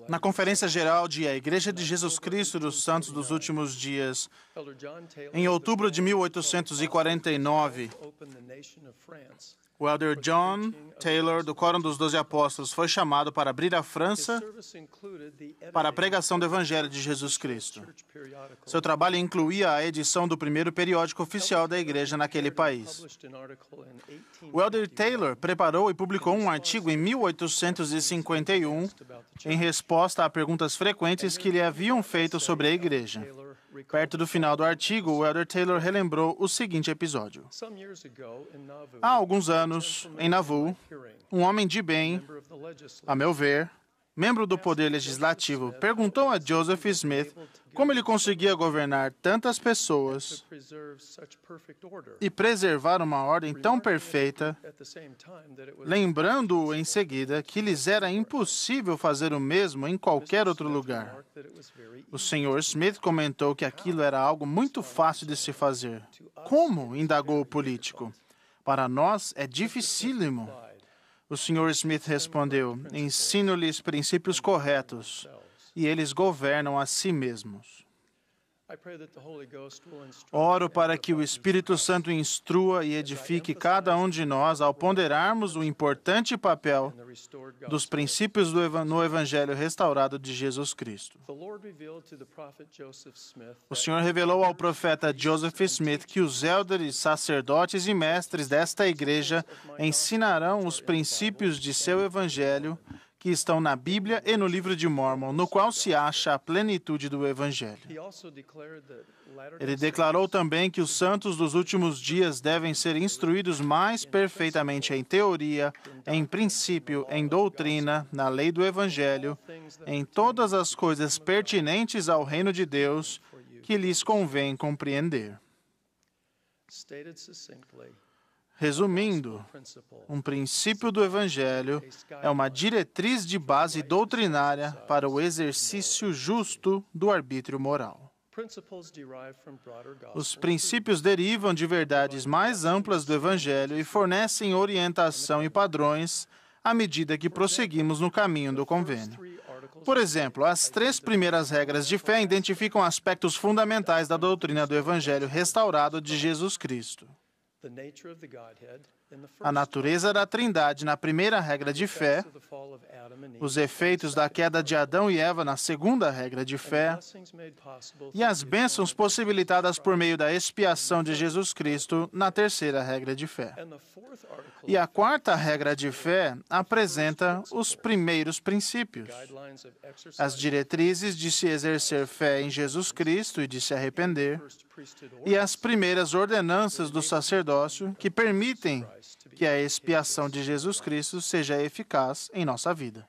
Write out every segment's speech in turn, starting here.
Na Conferência Geral de A Igreja de Jesus Cristo dos Santos dos Últimos Dias, em outubro de 1849, o elder John Taylor, do Quórum dos 12 Apóstolos, foi chamado para abrir a França para a pregação do Evangelho de Jesus Cristo. Seu trabalho incluía a edição do primeiro periódico oficial da Igreja naquele país. O elder Taylor preparou e publicou um artigo em 1851 em resposta a perguntas frequentes que lhe haviam feito sobre a Igreja. Perto do final do artigo, o elder Taylor relembrou o seguinte episódio. Há alguns anos, em Nauvoo, um homem de bem, a meu ver, membro do Poder Legislativo, perguntou a Joseph Smith como ele conseguia governar tantas pessoas e preservar uma ordem tão perfeita, lembrando-o em seguida que lhes era impossível fazer o mesmo em qualquer outro lugar. O Sr. Smith comentou que aquilo era algo muito fácil de se fazer. Como? Indagou o político. Para nós é dificílimo. O Sr. Smith respondeu, ensino-lhes princípios corretos, e eles governam a si mesmos. Oro para que o Espírito Santo instrua e edifique cada um de nós ao ponderarmos o importante papel dos princípios no Evangelho restaurado de Jesus Cristo. O Senhor revelou ao profeta Joseph Smith que os élderes, sacerdotes e mestres desta igreja ensinarão os princípios de seu Evangelho que estão na Bíblia e no livro de Mórmon, no qual se acha a plenitude do Evangelho. Ele declarou também que os santos dos últimos dias devem ser instruídos mais perfeitamente em teoria, em princípio, em doutrina, na lei do Evangelho, em todas as coisas pertinentes ao reino de Deus que lhes convém compreender. Resumindo, um princípio do Evangelho é uma diretriz de base doutrinária para o exercício justo do arbítrio moral. Os princípios derivam de verdades mais amplas do Evangelho e fornecem orientação e padrões à medida que prosseguimos no caminho do convênio. Por exemplo, as 3 primeiras regras de fé identificam aspectos fundamentais da doutrina do Evangelho restaurado de Jesus Cristo. A natureza da Trindade na primeira regra de fé, os efeitos da queda de Adão e Eva na segunda regra de fé e as bênçãos possibilitadas por meio da expiação de Jesus Cristo na terceira regra de fé. E a quarta regra de fé apresenta os primeiros princípios, as diretrizes de se exercer fé em Jesus Cristo e de se arrepender, e as primeiras ordenanças do sacerdócio que permitem que a expiação de Jesus Cristo seja eficaz em nossa vida.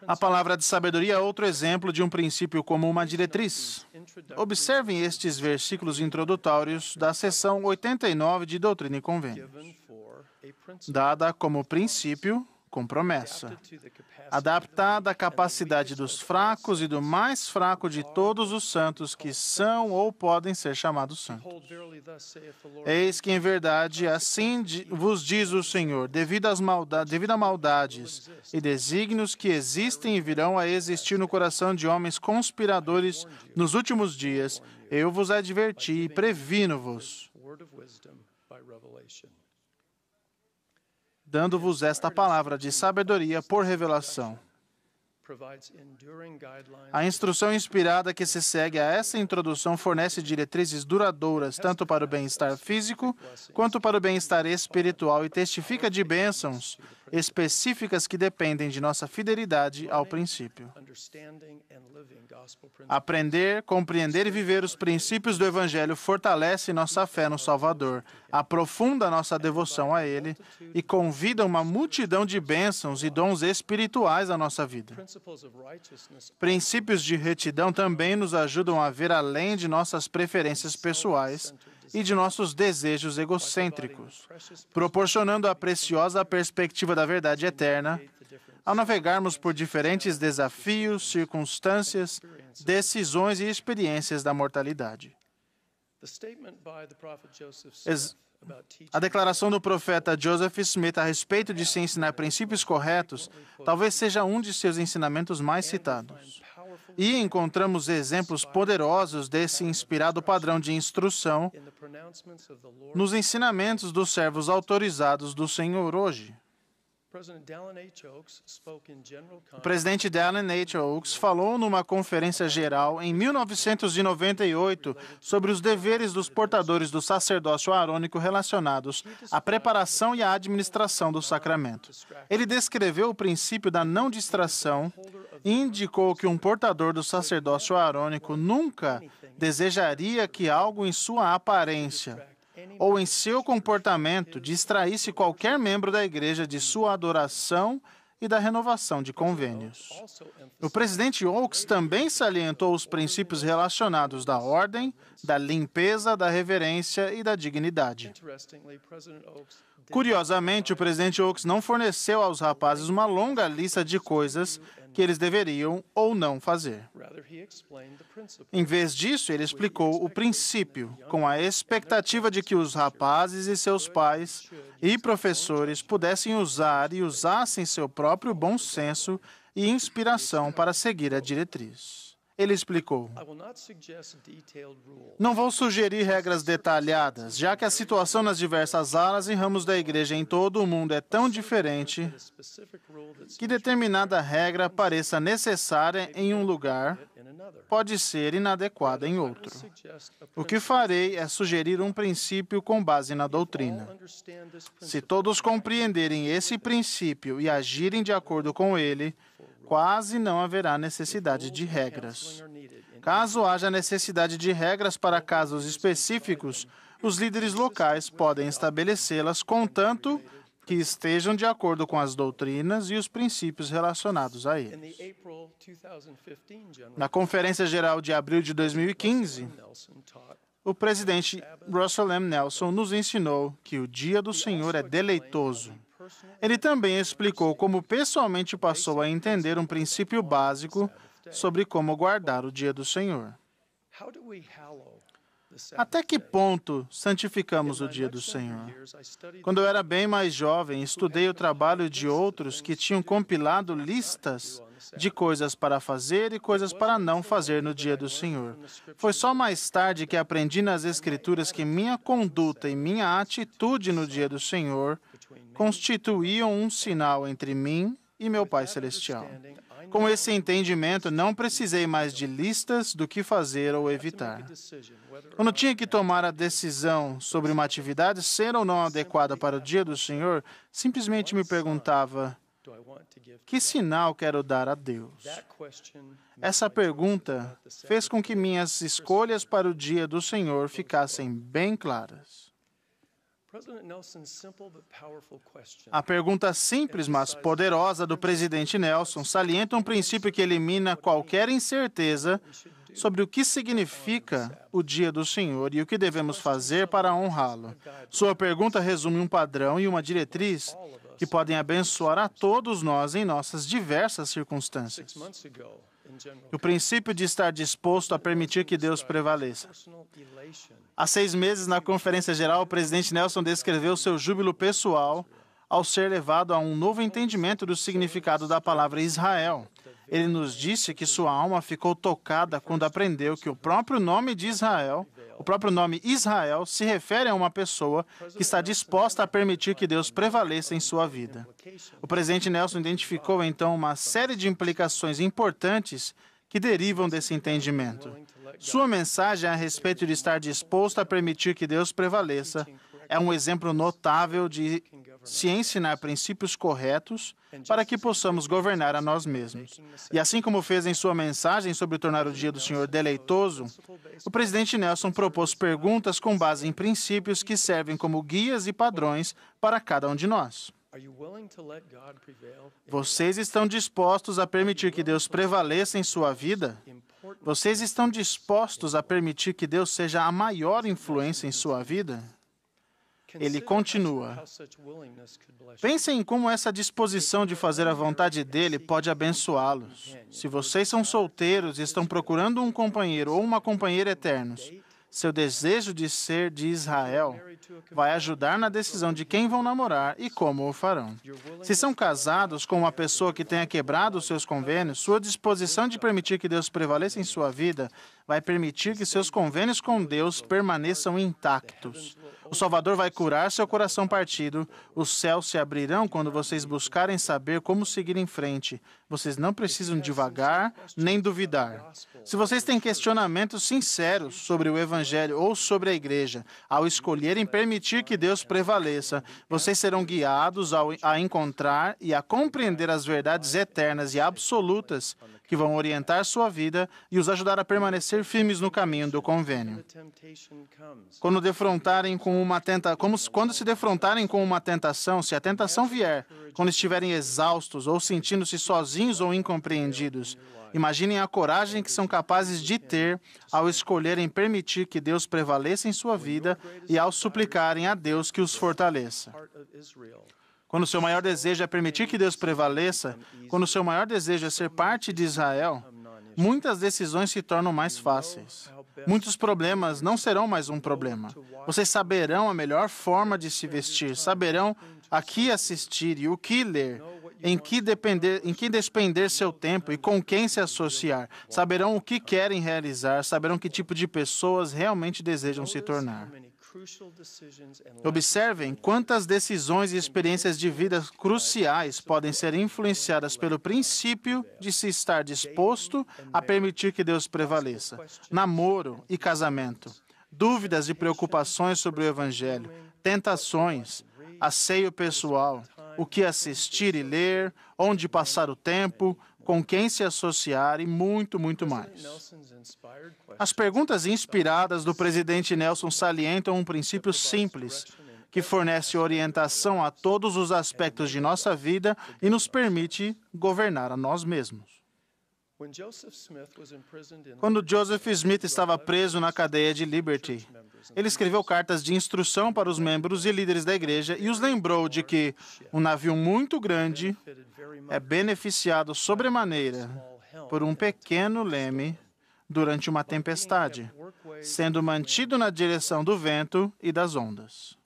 A palavra de sabedoria é outro exemplo de um princípio como uma diretriz. Observem estes versículos introdutórios da seção 89 de Doutrina e Convênios. Dada como princípio, com promessa. Adaptada à capacidade dos fracos e do mais fraco de todos os santos que são ou podem ser chamados santos. Eis que, em verdade, assim vos diz o Senhor, devido a maldades e desígnios que existem e virão a existir no coração de homens conspiradores nos últimos dias, eu vos adverti e previno-vos, dando-vos esta palavra de sabedoria por revelação. A instrução inspirada que se segue a essa introdução fornece diretrizes duradouras tanto para o bem-estar físico quanto para o bem-estar espiritual e testifica de bênçãos específicas que dependem de nossa fidelidade ao princípio. Aprender, compreender e viver os princípios do Evangelho fortalece nossa fé no Salvador, aprofunda nossa devoção a Ele e convida uma multidão de bênçãos e dons espirituais à nossa vida. Princípios de retidão também nos ajudam a ver além de nossas preferências pessoais e de nossos desejos egocêntricos, proporcionando a preciosa perspectiva da verdade eterna, ao navegarmos por diferentes desafios, circunstâncias, decisões e experiências da mortalidade. A declaração do profeta Joseph Smith a respeito de se ensinar princípios corretos talvez seja um de seus ensinamentos mais citados. E encontramos exemplos poderosos desse inspirado padrão de instrução nos ensinamentos dos servos autorizados do Senhor hoje. O presidente Dallin H. Oaks falou numa conferência geral em 1998 sobre os deveres dos portadores do sacerdócio aarônico relacionados à preparação e à administração do sacramento. Ele descreveu o princípio da não distração e indicou que um portador do sacerdócio aarônico nunca desejaria que algo em sua aparência ou em seu comportamento distraísse qualquer membro da igreja de sua adoração e da renovação de convênios. O presidente Oaks também salientou os princípios relacionados da ordem, da limpeza, da reverência e da dignidade. Curiosamente, o presidente Oaks não forneceu aos rapazes uma longa lista de coisas que eles deveriam ou não fazer. Em vez disso, ele explicou o princípio, com a expectativa de que os rapazes e seus pais e professores pudessem usar e usassem seu próprio bom senso e inspiração para seguir a diretriz. Ele explicou: não vou sugerir regras detalhadas, já que a situação nas diversas alas e ramos da igreja em todo o mundo é tão diferente que determinada regra pareça necessária em um lugar, pode ser inadequada em outro. O que farei é sugerir um princípio com base na doutrina. Se todos compreenderem esse princípio e agirem de acordo com ele, quase não haverá necessidade de regras. Caso haja necessidade de regras para casos específicos, os líderes locais podem estabelecê-las, contanto que estejam de acordo com as doutrinas e os princípios relacionados a eles. Na Conferência Geral de abril de 2015, o presidente Russell M. Nelson nos ensinou que o dia do Senhor é deleitoso. Ele também explicou como pessoalmente passou a entender um princípio básico sobre como guardar o dia do Senhor. Até que ponto santificamos o dia do Senhor? Quando eu era bem mais jovem, estudei o trabalho de outros que tinham compilado listas de coisas para fazer e coisas para não fazer no dia do Senhor. Foi só mais tarde que aprendi nas Escrituras que minha conduta e minha atitude no dia do Senhor constituíam um sinal entre mim e meu Pai Celestial. Com esse entendimento, não precisei mais de listas do que fazer ou evitar. Quando tinha que tomar a decisão sobre uma atividade ser ou não adequada para o dia do Senhor, simplesmente me perguntava: que sinal quero dar a Deus? Essa pergunta fez com que minhas escolhas para o dia do Senhor ficassem bem claras. A pergunta simples, mas poderosa do presidente Nelson salienta um princípio que elimina qualquer incerteza sobre o que significa o dia do Senhor e o que devemos fazer para honrá-lo. Sua pergunta resume um padrão e uma diretriz que podem abençoar a todos nós em nossas diversas circunstâncias. O princípio de estar disposto a permitir que Deus prevaleça. Há 6 meses, na Conferência Geral, o presidente Nelson descreveu seu júbilo pessoal ao ser levado a um novo entendimento do significado da palavra Israel. Ele nos disse que sua alma ficou tocada quando aprendeu que o próprio nome de Israel, o próprio nome Israel, se refere a uma pessoa que está disposta a permitir que Deus prevaleça em sua vida. O presidente Nelson identificou, então, uma série de implicações importantes que derivam desse entendimento. Sua mensagem a respeito de estar disposto a permitir que Deus prevaleça é um exemplo notável de se ensinar princípios corretos para que possamos governar a nós mesmos. E assim como fez em sua mensagem sobre tornar o dia do Senhor deleitoso, o presidente Nelson propôs perguntas com base em princípios que servem como guias e padrões para cada um de nós. Vocês estão dispostos a permitir que Deus prevaleça em sua vida? Vocês estão dispostos a permitir que Deus seja a maior influência em sua vida? Ele continua: pensem em como essa disposição de fazer a vontade dele pode abençoá-los. Se vocês são solteiros e estão procurando um companheiro ou uma companheira eternos, seu desejo de ser de Israel vai ajudar na decisão de quem vão namorar e como o farão. Se são casados com uma pessoa que tenha quebrado os seus convênios, sua disposição de permitir que Deus prevaleça em sua vida vai permitir que seus convênios com Deus permaneçam intactos. O Salvador vai curar seu coração partido. Os céus se abrirão quando vocês buscarem saber como seguir em frente. Vocês não precisam divagar nem duvidar. Se vocês têm questionamentos sinceros sobre o Evangelho ou sobre a igreja, ao escolherem permitir que Deus prevaleça, vocês serão guiados a encontrar e a compreender as verdades eternas e absolutas que vão orientar sua vida e os ajudar a permanecer firmes no caminho do convênio. Quando se defrontarem com uma tentação, se a tentação vier, quando estiverem exaustos ou sentindo-se sozinhos ou incompreendidos, imaginem a coragem que são capazes de ter ao escolherem permitir que Deus prevaleça em sua vida e ao suplicarem a Deus que os fortaleça. Quando o seu maior desejo é permitir que Deus prevaleça, quando o seu maior desejo é ser parte de Israel, muitas decisões se tornam mais fáceis. Muitos problemas não serão mais um problema. Vocês saberão a melhor forma de se vestir, saberão a que assistir e o que ler, em que despender seu tempo e com quem se associar. Saberão o que querem realizar, saberão que tipo de pessoas realmente desejam se tornar. Observem quantas decisões e experiências de vida cruciais podem ser influenciadas pelo princípio de se estar disposto a permitir que Deus prevaleça. Namoro e casamento, dúvidas e preocupações sobre o Evangelho, tentações, asseio pessoal, o que assistir e ler, onde passar o tempo, com quem se associar e muito, muito mais. As perguntas inspiradas do presidente Nelson salientam um princípio simples, que fornece orientação a todos os aspectos de nossa vida e nos permite governar a nós mesmos. Quando Joseph Smith estava preso na cadeia de Liberty, ele escreveu cartas de instrução para os membros e líderes da igreja e os lembrou de que um navio muito grande é beneficiado sobremaneira por um pequeno leme durante uma tempestade, sendo mantido na direção do vento e das ondas.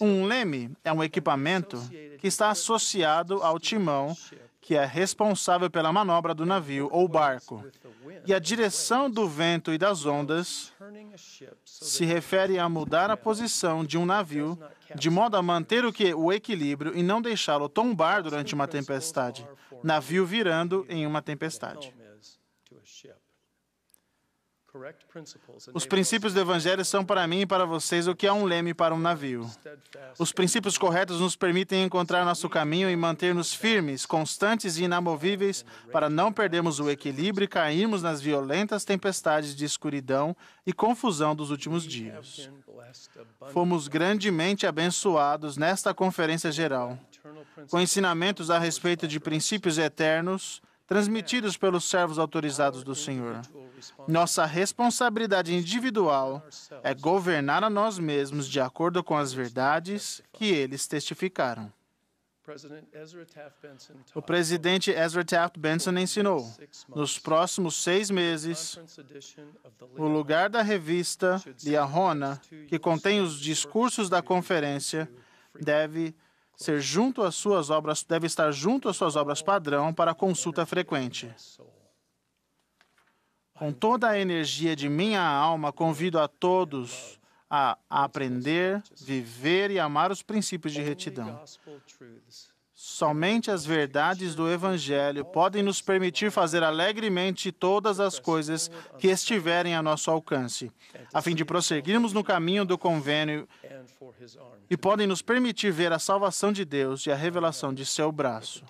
Um leme é um equipamento que está associado ao timão, que é responsável pela manobra do navio ou barco. E a direção do vento e das ondas se refere a mudar a posição de um navio de modo a manter o equilíbrio e não deixá-lo tombar durante uma tempestade, navio virando em uma tempestade. Os princípios do Evangelho são para mim e para vocês o que é um leme para um navio. Os princípios corretos nos permitem encontrar nosso caminho e manter-nos firmes, constantes e inamovíveis para não perdermos o equilíbrio e cairmos nas violentas tempestades de escuridão e confusão dos últimos dias. Fomos grandemente abençoados nesta conferência geral, com ensinamentos a respeito de princípios eternos, transmitidos pelos servos autorizados do Senhor. Nossa responsabilidade individual é governar a nós mesmos de acordo com as verdades que eles testificaram. O presidente Ezra Taft Benson ensinou, nos próximos 6 meses, o lugar da revista Liahona, que contém os discursos da conferência, deve estar junto às suas obras padrão para consulta frequente. Com toda a energia de minha alma, convido a todos a aprender, viver e amar os princípios de retidão. Somente as verdades do Evangelho podem nos permitir fazer alegremente todas as coisas que estiverem a nosso alcance, a fim de prosseguirmos no caminho do convênio e podem nos permitir ver a salvação de Deus e a revelação de seu braço.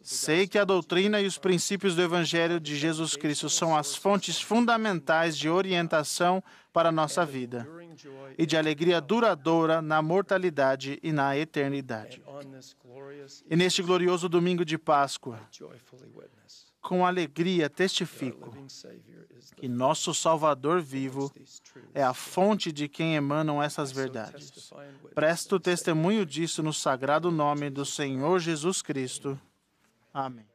Sei que a doutrina e os princípios do Evangelho de Jesus Cristo são as fontes fundamentais de orientação para a nossa vida e de alegria duradoura na mortalidade e na eternidade. E neste glorioso domingo de Páscoa, com alegria testifico que nosso Salvador vivo é a fonte de quem emanam essas verdades. Presto testemunho disso no sagrado nome do Senhor Jesus Cristo. Amém.